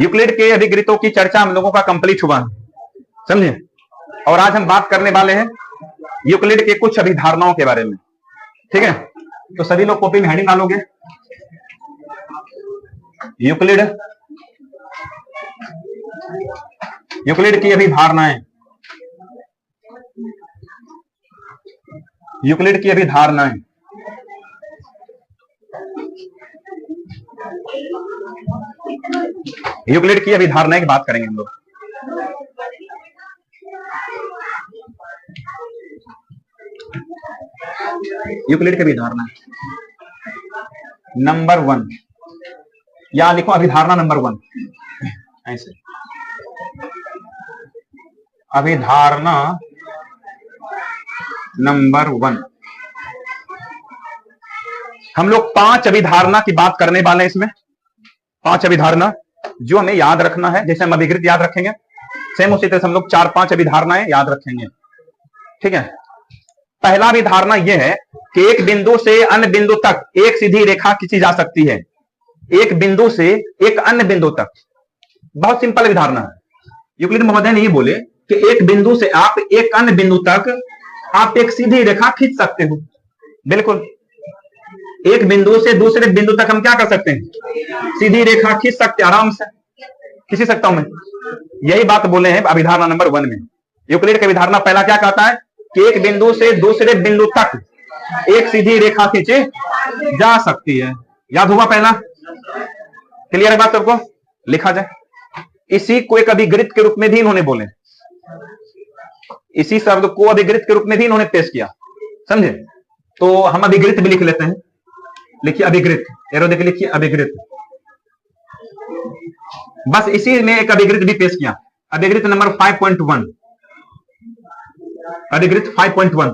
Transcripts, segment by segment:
Euclid के अभिगृतों की चर्चा हम लोगों का कंप्लीट हुआ, समझे। और आज हम बात करने वाले हैं यूक्लिड के कुछ अभिधारणाओं के बारे में, ठीक है। तो सभी लोग कॉपी में हेडिंग डालोगे, यूक्लिड की अभिधारणाएं, यूक्लिड की अभिधारणाएं। यूक्लिड की अभिधारणाएं की बात करेंगे हम लोग। यूक्लिड की अभिधारणा नंबर 1, या लिखो अभिधारणा नंबर 1, ऐसे अभिधारणा नंबर 1। हम लोग 5 अभिधारणा की बात करने वाले हैं इसमें। 5 अभिधारणा जो हमें याद रखना है, जैसे हम अभिगृत याद रखेंगे, सेम उसी तरह से हम लोग 4-5 अभिधारणाएं याद रखेंगे, ठीक है। पहला अभिधारणा यह है कि एक बिंदु से अन्य बिंदु तक एक सीधी रेखा खींची जा सकती है। एक बिंदु से एक अन्य बिंदु तक, बहुत सिंपल अभिधारणा है। यूक्लिड महोदय ने ये बोले कि एक बिंदु से आप एक अन्य बिंदु तक आप एक सीधी रेखा खींच सकते हो। बिल्कुल, एक बिंदु से दूसरे बिंदु तक हम क्या कर सकते हैं? सीधी रेखा खींच सकते, आराम से खींच सकता हूं मैं। यही बात बोले हैं अभिधारणा नंबर 1 में। यूक्लिड की अभिधारणा पहला क्या कहता है कि एक बिंदु से दूसरे बिंदु तक एक सीधी रेखा खींची जा सकती है। याद हुआ पहला? क्लियर है बात सबको? लिखा जाए। इसी को एक अभिगृत के रूप में भी इन्होंने बोले, इसी शब्द को अभिगृत के रूप में भी इन्होंने पेश किया, समझे। तो हम अभिगृत भी लिख लेते हैं। लिखिए अभिगृत, एरो देख लिखिए अभिगृत। बस इसी में एक अभिगृत भी पेश किया, अभिगृत नंबर 5.1, अभिगृत 5.1।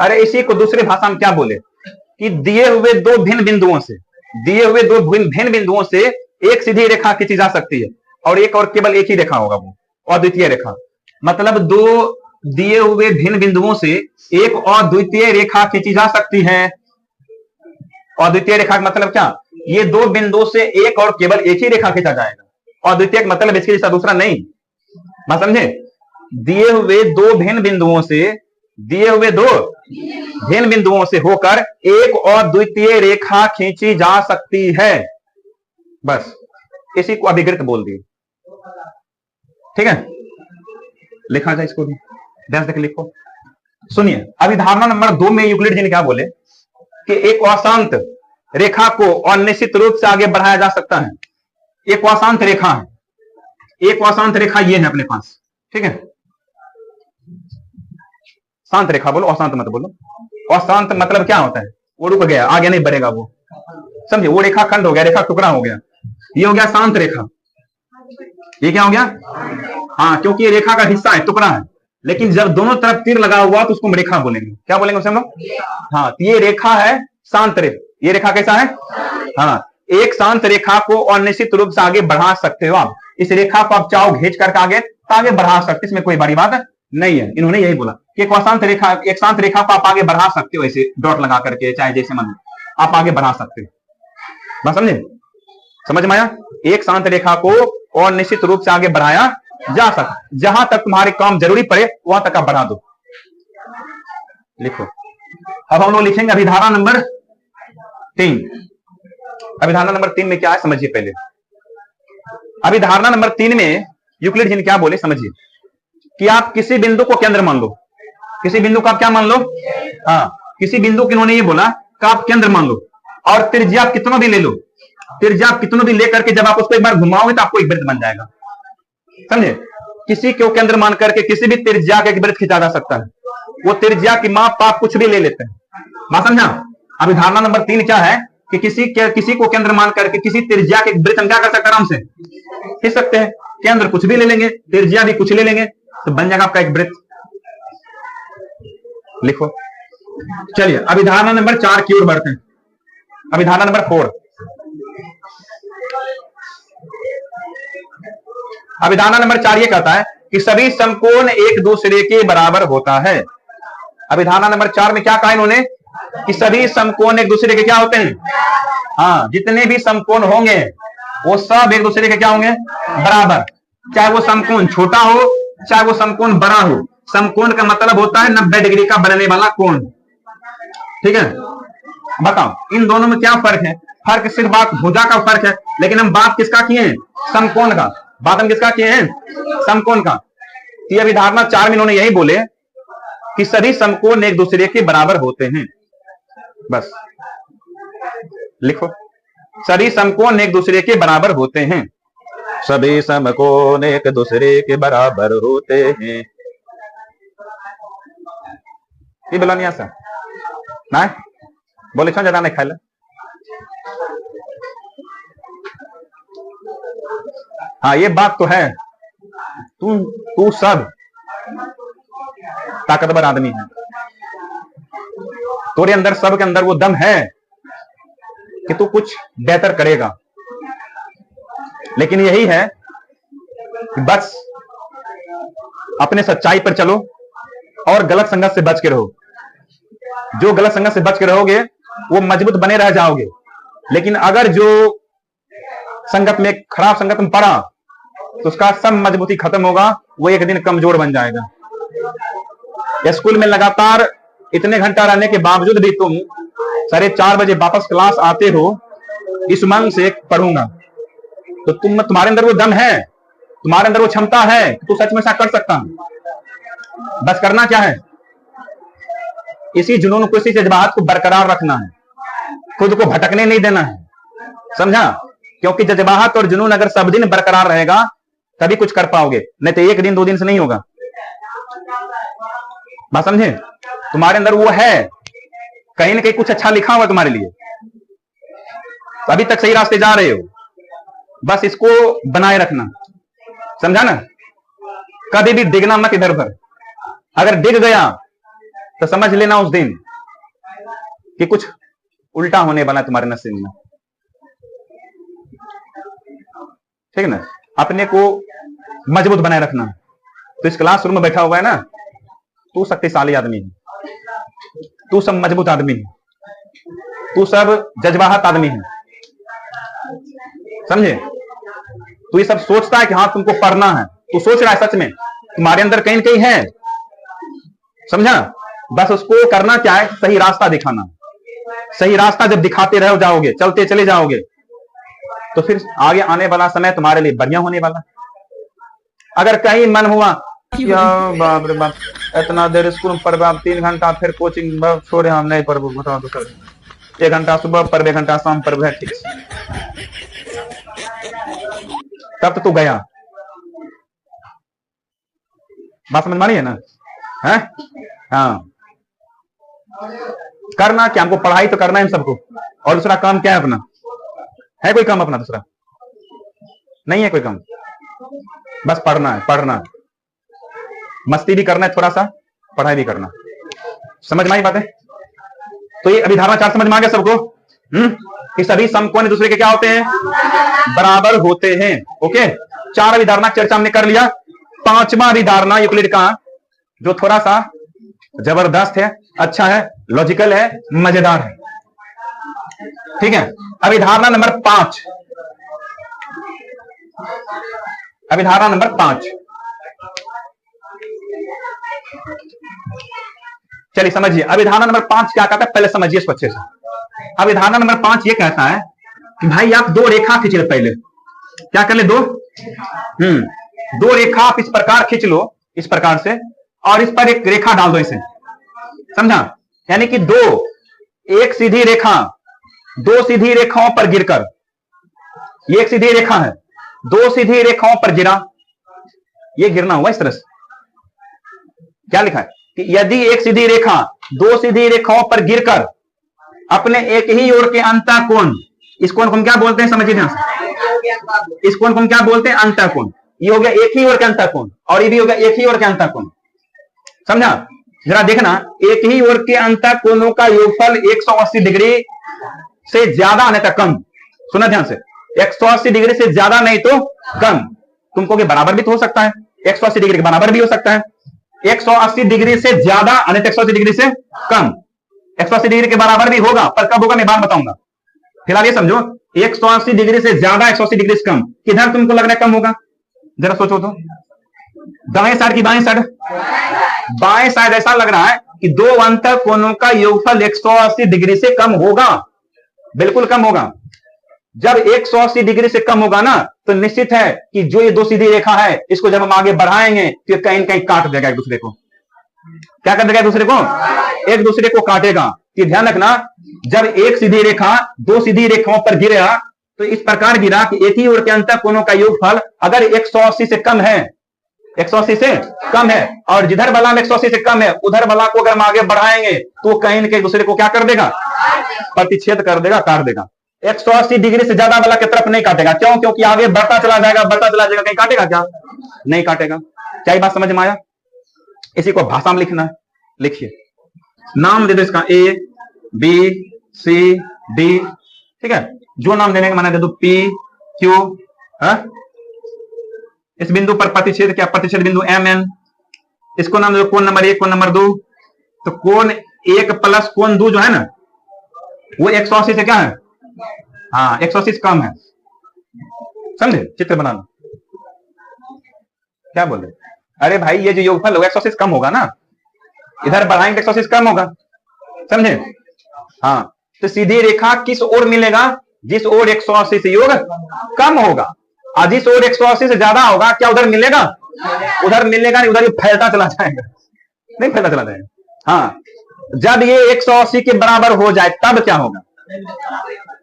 अरे इसी को दूसरी भाषा में क्या बोले कि दिए हुए दो भिन्न बिंदुओं से, दिए हुए दो भिन्न बिंदुओं से एक सीधी रेखा खींची जा सकती है, और एक और केवल एक ही रेखा होगा, वो अद्वितीय रेखा। मतलब दो दिए हुए भिन्न बिंदुओं से एक अद्वितीय रेखा खींची जा सकती है। अद्वितीय रेखा का मतलब क्या? ये दो बिंदु से एक और केवल एक ही रेखा खींचा जाएगा। अद्वितीय मतलब इसके जैसा दूसरा नहीं, बात समझे। दिए हुए दो भिन्न बिंदुओं से, दिए हुए दो भिन्न बिंदुओं से होकर एक अद्वितीय रेखा खींची जा सकती है। बस इसी को अभिगृत बोल दिए, ठीक है। लिखा जाए इसको भी, ध्यान से लिखो। सुनिए, अभिधारणा नंबर 2 में यूक्लिड जी ने क्या बोले कि एक अशांत रेखा को अनिश्चित रूप से आगे बढ़ाया जा सकता है। एक अशांत रेखा है, एक अशांत रेखा ये है अपने पास, ठीक है। शांत रेखा बोलो, अशांत मत बोलो। अशांत मतलब क्या होता है? वो रुक गया, आगे नहीं बढ़ेगा वो, समझे। वो रेखा खंड हो गया, रेखा टुकड़ा हो गया, ये हो गया शांत रेखा। ये क्या हो गया? हाँ, क्योंकि ये रेखा का हिस्सा है, टुकड़ा है, लेकिन जब दोनों तरफ तीर लगा हुआ तो उसको रेखा बोलेंगे। क्या बोलेंगे उसे हम लोग? हाँ, तो ये रेखा है शांत रेखा। ये रेखा कैसा है? हाँ, एक शांत रेखा को अनिश्चित रूप से आगे बढ़ा सकते हो आप। इस रेखा को आप चाहो खींच करके आगे बढ़ा सकते, इसमें कोई बड़ी बात नहीं है। इन्होंने यही बोला कि एक शांत रेखा, एक शांत रेखा को आप आगे बढ़ा सकते हो, ऐसे डॉट लगा करके, चाहे जैसे मन आप आगे बढ़ा सकते हो। बस समझे, समझ में आया? एक शांत रेखा को और निश्चित रूप से आगे बढ़ाया जा सकता, जहां तक तुम्हारे काम जरूरी पड़े वहां तक आप बढ़ा दो। लिखो। अब हम लोग लिखेंगे अभिधारणा नंबर 3। अभिधारणा नंबर 3 में क्या है समझिए पहले। अभिधारणा नंबर 3 में यूक्लिड जी ने क्या बोले समझिए कि आप किसी बिंदु को केंद्र मान लो। किसी बिंदु का आप क्या मान लो? हाँ, किसी बिंदु को इन्होंने ये बोला कि आप केंद्र मान लो, और त्रिज्या आप कितना भी ले लो। त्रिज्या आप कितना भी लेकर के जब आप उसको एक बार घुमाओगे तो आपको एक वृत्त बन जाएगा, समझे। किसी को केंद्र मान करके किसी भी त्रिज्या का एक वृत्त खींचा जा सकता है। वो त्रिज्या की माप आप कुछ भी ले लेते हैं, बात समझा। अभिधारणा नंबर 3 क्या है कि किसी को केंद्र मान करके किसी त्रिज्या के वृत्त हम क्या कर सकते हैं? आराम से खींच सकते हैं। केंद्र कुछ भी ले लेंगे, त्रिज्या भी कुछ ले लेंगे, तो बन जाएगा आपका एक वृत्त। लिखो। चलिए अभिधारणा नंबर 4 की ओर बढ़ते हैं। अभिधारणा नंबर 4। अभिधारणा नंबर 4 ये कहता है कि सभी समकोण एक दूसरे के बराबर होता है। अभिधारणा नंबर 4 में क्या कहा इन्होंने कि सभी समकोण एक दूसरे के क्या होते हैं? हाँ, जितने भी समकोण होंगे वो सब एक दूसरे के क्या होंगे, बराबर। चाहे वो समकोण छोटा हो, चाहे वो समकोण बड़ा हो। समकोण का मतलब होता है 90 डिग्री का बनने वाला कोण। ठीक है, बताओ इन दोनों में क्या फर्क है? फर्क सिर्फ बात भुजा का फर्क है, लेकिन हम बात किसका किए हैं? समकोण का। बात हम किसका किए हैं? समकोण का। ये अभिधारणा 4 में इन्होंने यही बोले कि सभी समकोण एक दूसरे के बराबर होते हैं। बस लिखो, सभी समकोण एक दूसरे के बराबर होते हैं। सभी समकोण एक दूसरे के बराबर होते हैं। ये बोला नहीं ऐसा ना, बोले क्यों ज्यादा नहीं खाए? हाँ, ये बात तो है। तू सब ताकतवर आदमी है, तेरे अंदर, सब के अंदर वो दम है कि तू कुछ बेहतर करेगा। लेकिन यही है कि बस अपने सच्चाई पर चलो और गलत संगत से बच के रहो। जो गलत संगत से बच के रहोगे वो मजबूत बने रह जाओगे। लेकिन अगर जो संगत में, खराब संगत में पड़ा तो उसका सब मजबूती खत्म होगा, वो एक दिन कमजोर बन जाएगा। स्कूल में लगातार इतने घंटा रहने के बावजूद भी तुम 4:30 बजे वापस क्लास आते हो इस उमंग से पढ़ूंगा, तो तुम्हारे अंदर वो दम है, तुम्हारे अंदर वो क्षमता है कि तू सच में ऐसा कर सकता है। बस करना क्या है? इसी जुनून को, इसी जज्बात को बरकरार रखना है, खुद को भटकने नहीं देना है। समझा? क्योंकि जज्बात और जुनून अगर सब दिन बरकरार रहेगा तभी कुछ कर पाओगे, नहीं तो एक दिन 2 दिन से नहीं होगा। बात समझे? तुम्हारे अंदर वो है, कहीं ना कहीं कुछ अच्छा लिखा हुआ तुम्हारे लिए, अभी तक सही रास्ते जा रहे हो, बस इसको बनाए रखना। समझा ना? कभी भी डिगना मत इधर उधर। अगर डिग गया तो समझ लेना उस दिन कि कुछ उल्टा होने वाला है तुम्हारे नसीब में। ठीक है ना? अपने को मजबूत बनाए रखना। तो इस क्लासरूम में बैठा हुआ है ना, तू शक्तिशाली आदमी है, तू सब मजबूत आदमी है, तू सब जज्बाहत आदमी है। समझे? तू ये सब सोचता है कि हाँ तुमको पढ़ना है, तू सोच रहा है, सच में तुम्हारे अंदर कहीं कहीं है। समझा? बस उसको करना क्या है? सही रास्ता दिखाना। सही रास्ता जब दिखाते रहो जाओगे, चलते चले जाओगे, तो फिर आगे आने वाला समय तुम्हारे लिए बढ़िया होने वाला। अगर कहीं मन हुआ या बाप रे बाप, इतना देर स्कूल में पढ़, 3 घंटा फिर कोचिंग छोड़े, हम नहीं पढ़, बताओ तो सर 1 घंटा सुबह पढ़, 1 घंटा शाम पढ़, ठीक, तब तो तू गया। बात समझ मानी है ना? है? हाँ, करना क्या? हमको पढ़ाई तो करना है हम सबको, और दूसरा काम क्या है अपना? है कोई काम अपना? दूसरा नहीं है कोई काम, बस पढ़ना है, पढ़ना है, मस्ती भी करना है, थोड़ा सा पढ़ाई भी करना। समझ में आई बातें? तो ये अभिधारणा 4 समझ में आ गया सबको? कि सभी समकोण एक दूसरे के क्या होते हैं? बराबर होते हैं। ओके, 4 अभिधारणा चर्चा हमने कर लिया। 5वां अभिधारणा यूक्लिड का, जो थोड़ा सा जबरदस्त है, अच्छा है, लॉजिकल है, मजेदार है। ठीक है, अभिधारणा नंबर 5। अभिधारणा नंबर 5, चलिए समझिए अभिधारणा नंबर 5 क्या कहता है, पहले समझिए इसको अच्छे से। अभिधारणा नंबर 5 ये कहता है कि भाई आप 2 रेखा खींच लो। पहले क्या कर ले? 2 रेखा आप इस प्रकार खींच लो, इस प्रकार से, और इस पर एक रेखा डाल दो इसे। समझा? यानी कि एक सीधी रेखा 2 सीधी रेखाओं पर गिरकर, ये एक सीधी रेखा है, 2 सीधी रेखाओं पर गिरा, ये गिरना हुआ इस तरह से। क्या लिखा है कि यदि एक सीधी रेखा 2 सीधी रेखाओं पर गिरकर अपने एक ही ओर के अंतःकोण, इस कोण को हम क्या बोलते हैं? समझिए ध्यान से, इस कोण को हम क्या बोलते हैं? अंतःकोण। ये हो गया एक ही ओर के अंतःकोण, और ये भी हो गया एक ही ओर के अंतःकोण। समझा? जरा देखना, एक ही ओर के अंतःकोणों का योगफल 180 डिग्री से ज्यादा आने तक कम। सुना ध्यान से, 180 डिग्री से ज्यादा नहीं तो कम। तुमको बराबर भी तो हो सकता है, 180 डिग्री के बराबर भी हो सकता है, 180 डिग्री से ज्यादा अन्यथा 180 डिग्री से कम। 180 डिग्री के बराबर भी होगा, पर कब होगा मैं बात बताऊंगा। फिलहाल ये समझो 180 डिग्री से ज्यादा, 180 डिग्री से कम, किधर तुमको लग रहा है कम होगा? जरा सोचो तो, दाएं साइड की बाएं साइड? बाएं साइड ऐसा लग रहा है कि दो अंतर कोणों का योगफल 180 डिग्री से कम होगा, बिल्कुल कम होगा। जब 180 डिग्री से कम होगा ना, तो निश्चित है कि जो ये दो सीधी रेखा है, इसको जब हम आगे बढ़ाएंगे तो कहीं कहीं काट देगा एक दूसरे को। क्या कर देगा? एक दूसरे को, एक दूसरे को काटेगा। ये ध्यान रखना, जब एक सीधी रेखा दो सीधी रेखाओं पर गिरा तो इस प्रकार गिरा कि एक ही ओर के अंतर कोणों का योगफल अगर 180 से कम है, 180 से कम है, और जिधर बला में 180 से कम है, उधर बला को अगर हम आगे बढ़ाएंगे तो कहीं न कहीं दूसरे को क्या कर देगा? प्रतिच्छेद कर देगा, काट देगा। 180 डिग्री से ज्यादा वाला की तरफ नहीं काटेगा। क्यों? क्योंकि आगे बढ़ता चला जाएगा, बढ़ता चला जाएगा, कहीं काटेगा क्या? नहीं काटेगा। क्या ये बात समझ में आया? इसी को भाषा में लिखना है। लिखिए, नाम दे दो इसका, ए बी सी डी, ठीक है। जो नाम देने का माना दे दो, पी क्यू, इस बिंदु पर प्रतिच्छेद क्या? प्रतिच्छेद बिंदु एम एन। इसको नाम दे दो कोण नंबर 1, कोण नंबर 2। तो कोण 1 प्लस कोण 2 जो है ना, वो 180 से क्या है? हाँ, 180 से कम है। समझे? चित्र बनाना। क्या बोल रहे? अरे भाई, ये जो योगफल होगा 180 से कम होगा ना, इधर बढ़ाएंगे 180 से कम होगा। समझे? हाँ, तो सीधी रेखा किस ओर मिलेगा? जिस ओर 180 से योग कम होगा, और जिस ओर 180 से ज्यादा होगा, क्या उधर मिलेगा? उधर मिलेगा नहीं, उधर ये फैलता चला जाएगा, नहीं फैलता चला जाएगा। हाँ, जब ये 180 के बराबर हो जाए तब क्या होगा?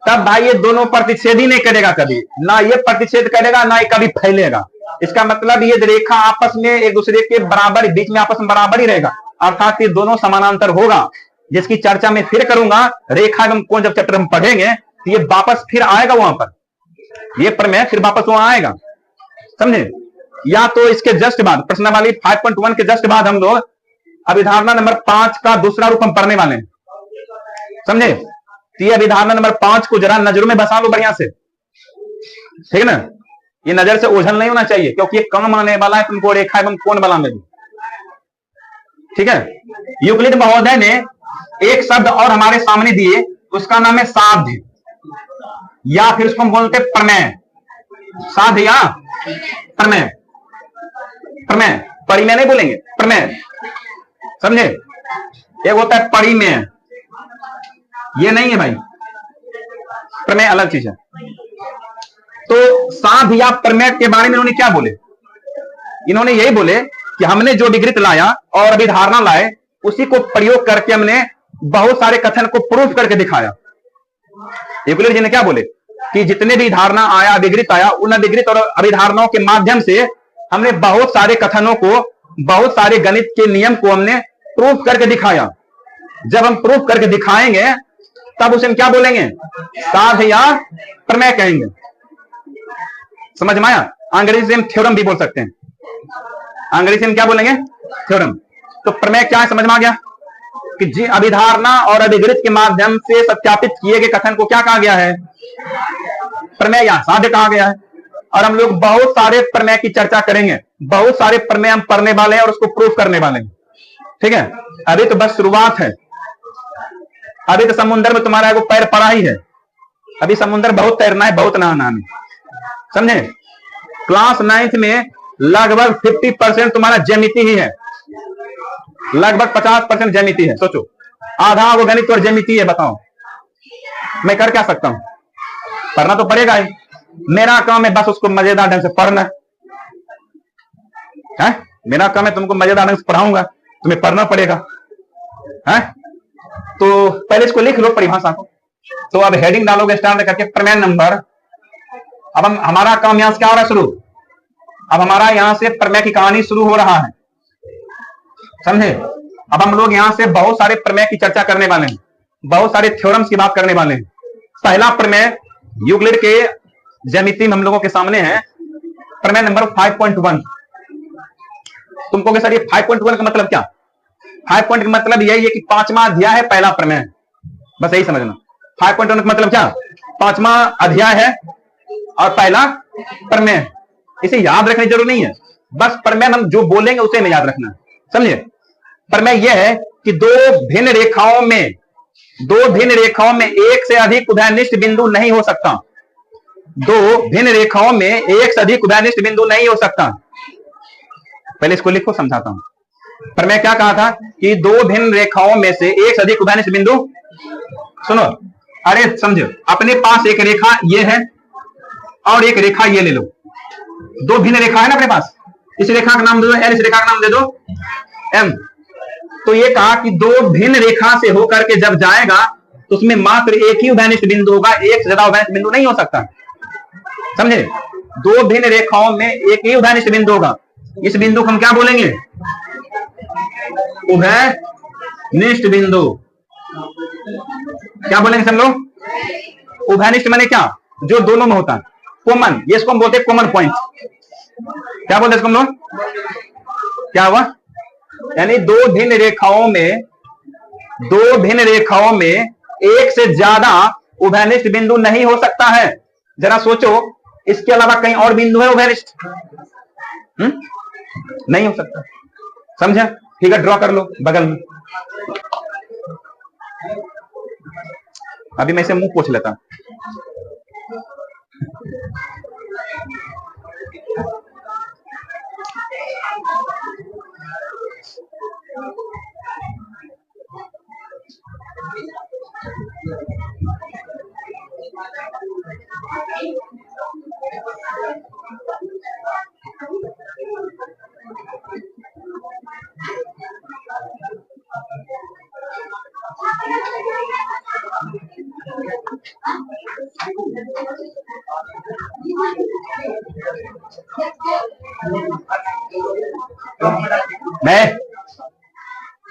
तब भाई ये दोनों प्रतिच्छेद ही नहीं करेगा कभी, ना ये प्रतिच्छेद करेगा ना ये कभी फैलेगा। इसका मतलब ये रेखा आपस में एक दूसरे के बराबर, बीच में आपस में बराबर ही रहेगा, अर्थात ये दोनों समानांतर होगा, जिसकी चर्चा मैं फिर करूंगा। रेखा एवं कोण जब चैप्टर में पढ़ेंगे तो ये वापस फिर आएगा वहां पर, ये प्रमेय फिर वापस वहां आएगा। समझे? या तो इसके जस्ट बाद, प्रश्नावली 5.1 के जस्ट बाद हम लोग अभिधारणा नंबर 5 का दूसरा रूप हम पढ़ने वाले हैं। समझे? तो ये अभिधारणा नंबर 5 को जरा नजरों में बसा लो बढ़िया से, ठीक है ना। ये नजर से ओझल नहीं होना चाहिए, क्योंकि ये काम आने वाला है तुमको रेखा एवं कोण वाला में भी, ठीक है। यूक्लिड महोदय ने एक शब्द और हमारे सामने दिए, उसका नाम है साध्य, या फिर उसको हम बोलते प्रमेय। साध्य या प्रमेय, प्रमेय, परिमेय नहीं बोलेंगे, प्रमेय। समझे? एक होता है परिमेय, ये नहीं है भाई, प्रमेय अलग चीज है। तो साध्य या प्रमेय के बारे में इन्होंने क्या बोले? इन्होंने यही बोले कि हमने जो विकृत लाया और अभिधारणा लाए, उसी को प्रयोग करके हमने बहुत सारे कथन को प्रूफ करके दिखाया। यूक्लिड जी ने क्या बोले कि जितने भी धारणा आया, विकृत आया, उन विकृत और अभिधारणाओं के माध्यम से हमने बहुत सारे कथनों को, बहुत सारे गणित के नियम को हमने प्रूफ करके दिखाया। जब हम प्रूफ करके दिखाएंगे तब उसे हम क्या बोलेंगे? साध्य या प्रमेय कहेंगे। समझ में आया? अंग्रेजी से हम थ्योरम भी बोल सकते हैं। अंग्रेजी से हम क्या बोलेंगे? थ्योरम। तो प्रमेय क्या है? समझ में आ गया कि जी अभिधारणा और अभिगृत के माध्यम से सत्यापित किए गए कथन को क्या कहा गया है? प्रमेय या साध्य कहा गया है। और हम लोग बहुत सारे प्रमेय की चर्चा करेंगे, बहुत सारे प्रमेय हम पढ़ने वाले हैं और उसको प्रूफ करने वाले हैं, ठीक है। अभी तो बस शुरुआत है, अभी तो समुद्र में तुम्हारा एगो पैर पड़ा ही है, अभी समुद्र बहुत तैरना है, बहुत नहाना है। समझे? क्लास 9th में लगभग 50% तुम्हारा ज्यामिति ही है, लगभग 50% ज्यामिति है। सोचो, आधा वो गणित और ज्यामिति है। बताओ मैं कर क्या सकता हूं? पढ़ना तो पड़ेगा ही। मेरा काम है बस उसको मजेदार ढंग से पढ़ना है। मेरा काम है तुमको मजेदार ढंग से पढ़ाऊंगा, तुम्हें पढ़ना पड़ेगा है। तो पहले इसको लिख लो परिभाषा को। तो अब हेडिंग डालोगे स्टार्ट करके प्रमेय नंबर। अब हम हमारा काम यहां से क्या हो रहा है? शुरू। अब हमारा यहां से प्रमेय की कहानी शुरू हो रहा है, समझे? अब हम लोग यहां से बहुत सारे प्रमेय की चर्चा करने वाले हैं, बहुत सारे थ्योरम्स की बात करने वाले हैं। पहला प्रमेय यूक्लिड के ज्यामिति में हम लोगों के सामने है, प्रमेय नंबर 5.1। तुमको के सर ये 5.1 का मतलब क्या? 5 का मतलब यही है कि 5वां अध्याय है, पहला प्रमेय। बस यही समझना। 5.1 का मतलब क्या? 5वां अध्याय है और पहला प्रमेय। इसे याद रखने की जरूरत नहीं है, बस प्रमेय हम जो बोलेंगे उसे में याद रखना है। समझे? प्रमेय यह है कि दो भिन्न रेखाओं में दो भिन्न रेखाओं में एक से अधिक उभयनिष्ठ बिंदु नहीं हो सकता। दो भिन्न रेखाओं में एक से अधिक उभयनिष्ठ बिंदु नहीं हो सकता। पहले इसको लिखो, समझाता हूं। पर मैं क्या कहा था कि दो भिन्न रेखाओं में से एक से अधिक उभयनिष्ठ बिंदु, सुनो, अरे समझो, अपने पास एक रेखा ये है और एक रेखा ये ले लो। दो भिन्न रेखा है ना अपने पास। इस रेखा का नाम दे दो एल, इस रेखा का नाम दे दो एम। तो ये कहा कि दो भिन्न रेखा से होकर के जब जाएगा तो उसमें मात्र एक ही उभयनिष्ठ बिंदु होगा, एक से ज्यादा उभयनिष्ठ बिंदु नहीं हो सकता। समझे? दो भिन्न रेखाओं में एक ही उभयनिष्ठ बिंदु होगा। इस बिंदु को हम क्या बोलेंगे? उभयनिष्ठ बिंदु। क्या बोलेंगे सब लोग? उभयनिष्ठ माने क्या? जो दोनों में होता है, कॉमन। ये इसको हम बोलते हैं कॉमन पॉइंट। क्या बोलते हैं इसको हम लोग? क्या हुआ? यानी दो भिन्न रेखाओं में एक से ज्यादा उभयनिष्ठ बिंदु नहीं हो सकता है। जरा सोचो, इसके अलावा कहीं और बिंदु है उभयनिष्ठ? नहीं हो सकता। समझा? ठीक है, ड्रॉ कर लो बगल में। अभी मैं इसे मुंह पोंछ लेता। मैं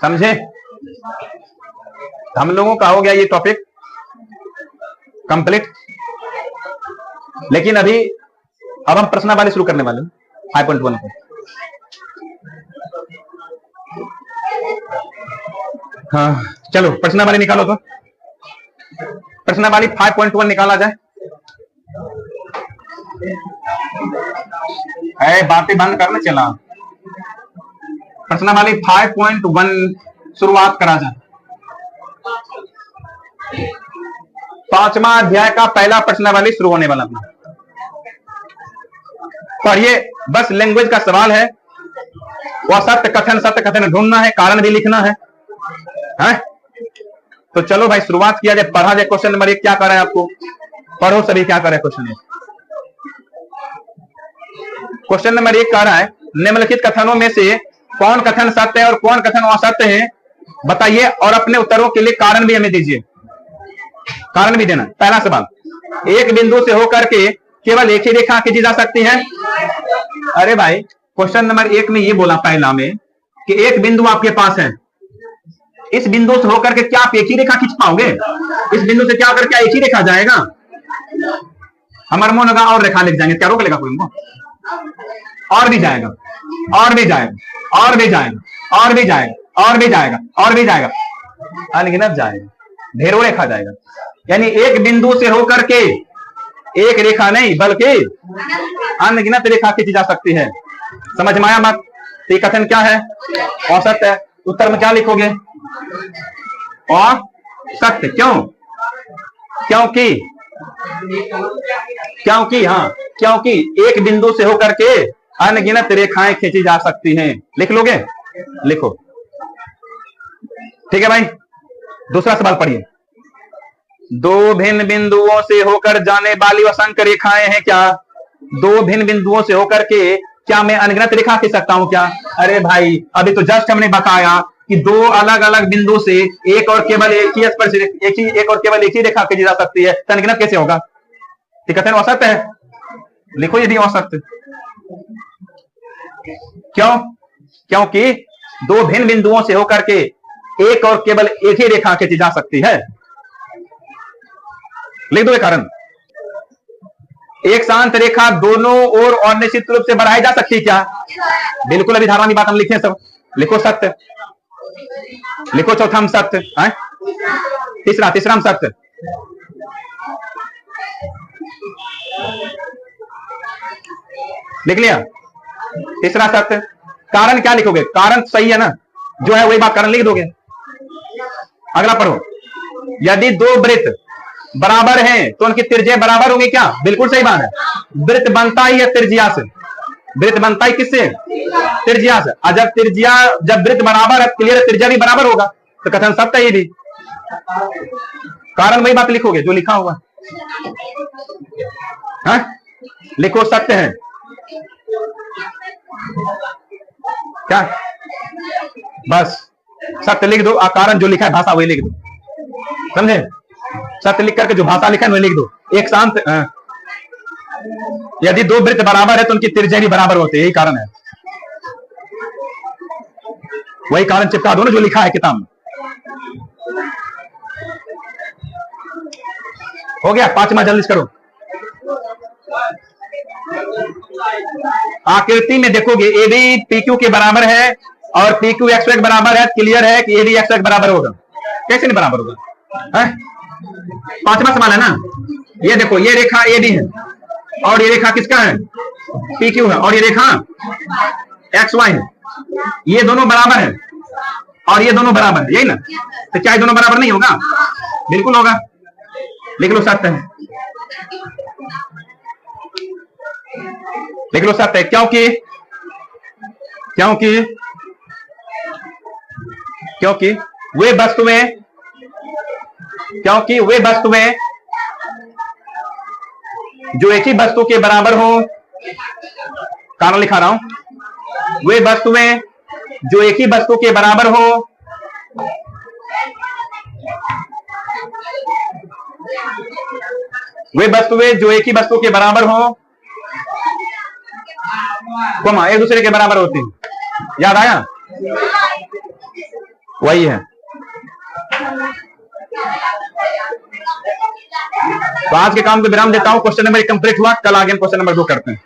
समझे? हम लोगों का हो गया ये टॉपिक कंप्लीट। लेकिन अब हम प्रश्नावली शुरू करने वाले हैं 5.1 को। हाँ चलो प्रश्नावली निकालो। तो प्रश्नावली 5.1 निकाला जाए। बातें बंद करना, चला प्रश्नावली 5.1 शुरुआत करा जाए। 5वां अध्याय का पहला प्रश्नावली शुरू होने वाला अपना। पढ़िए, बस लैंग्वेज का सवाल है। वह सत्य कथन ढूंढना है, कारण भी लिखना है। तो चलो भाई शुरुआत किया जाए, पढ़ा जाए। क्वेश्चन नंबर 1 क्या कर रहा है आपको? पढ़ो सभी, क्या कर रहे हैं क्वेश्चन 1? क्वेश्चन नंबर 1 कह रहा है, निम्नलिखित कथनों में से कौन कथन सत्य है और कौन कथन असत्य है बताइए, और अपने उत्तरों के लिए कारण भी हमें दीजिए। कारण भी देना। पहला सवाल, एक बिंदु से होकर के केवल एक ही रेखा खींची जा सकती है। अरे भाई, क्वेश्चन नंबर 1 में ये बोला पहला में कि एक बिंदु आपके पास है। इस बिंदु से होकर के क्या आप एक ही रेखा खींच पाओगे? इस बिंदु से क्या होकर क्या एक ही रेखा जाएगा? हमारा मन होगा और रेखा लिख जाएंगे, क्या रोक लेगा कोई हमको? और भी जाएगा, और भी जाएगा, और भी जाएगा, और भी जाएगा, और भी जाएगा, और भी जाएगा, अनगिनत जाएगा, ढेरों रेखा जाएगा। यानी एक बिंदु से होकर के एक रेखा नहीं बल्कि अनगिनत रेखा खींची जा सकती है। समझ में आया मत? ये कथन क्या है? औसत है। उत्तर में क्या लिखोगे? और सत्य। क्यों? क्योंकि एक बिंदु से होकर के अनगिनत रेखाएं खींची जा सकती हैं। लिख लोगे? लिखो। ठीक है भाई, दूसरा सवाल पढ़िए। दो भिन्न बिंदुओं से होकर जाने वाली असंख्य रेखाएं हैं क्या? दो भिन्न बिंदुओं से होकर के क्या मैं अनगिनत रेखा खींच सकता हूं क्या? अरे भाई, अभी तो जस्ट हमने बताया कि दो अलग अलग बिंदु से एक और केवल एक ही रेखा खींची जा सकती है। तो अनगिनत कैसे होगा? कथन औसत है। लिखो यदि औसत। क्यों? क्योंकि दो भिन्न बिंदुओं से होकर के एक और केवल एक ही रेखा खींची जा सकती है। लिख दो कारण। एक शांत रेखा दोनों ओर और निश्चित रूप से बढ़ाई जा सकती है क्या? बिल्कुल, अभी धारणा की बात हम लिखे सब। लिखो सत्य। लिखो चौथा हम सत्य। तीसरा हम सत्य। लिख लिया? तीसरा सत्य। कारण क्या लिखोगे? कारण सही है ना, जो है वही बात कारण लिख दोगे। अगला पढ़ो। यदि दो वृत्त बराबर हैं तो उनकी त्रिज्या बराबर होगी क्या? बिल्कुल सही बात है। वृत्त बनता ही है त्रिज्या से। वृत्त बनता ही किससे? त्रिज्या से। और जब वृत्त बराबर है, क्लियर है, त्रिज्या भी बराबर होगा, तो कथन सत्य है ये भी। कारण वही बात लिखोगे जो लिखा हुआ। हाँ? लिखो सत्य है क्या? बस सत्य लिख दो, कारण जो लिखा है भाषा वही लिख दो, समझे? सत्य लिख करके जो भाषा लिखा है वही लिख दो। एक शांत, यदि दो वृत्त बराबर है तो उनकी त्रिज्या भी बराबर होती है, यही कारण है। वही कारण चिपका दो ना जो लिखा है किताब में। हो गया? पांचवा जल्दी करो। आकृति में देखोगे एडी पीक्यू के बराबर है और पीक्यू एक्स के बराबर है, क्लियर है कि एडी एक्स के बराबर होगा। कैसे नहीं बराबर होगा? है? पांचवा सवाल है ना। ये देखो, ये रेखा एडी है और ये रेखा किसका है? पीक्यू है, और ये रेखा एक्स वाई है। ये दोनों बराबर है और ये दोनों बराबर है, यही ना? तो क्या ये दोनों बराबर नहीं होगा? बिल्कुल होगा। लिख लो सत्य है, लिख लो सत्य है। क्योंकि क्योंकि क्योंकि वे वस्तुएं जो एक ही वस्तु के बराबर हो, कारण लिखा रहा हूं, वे वस्तुएं जो एक ही वस्तु के बराबर हो वे वस्तुएं जो एक ही वस्तु के बराबर हो, कोमा एक दूसरे के बराबर होती हैं। याद आया? वही है। तो आज के काम को विराम देता हूं। क्वेश्चन नंबर 1 कंप्लीट हुआ। कल आगे हम क्वेश्चन नंबर 2 करते हैं।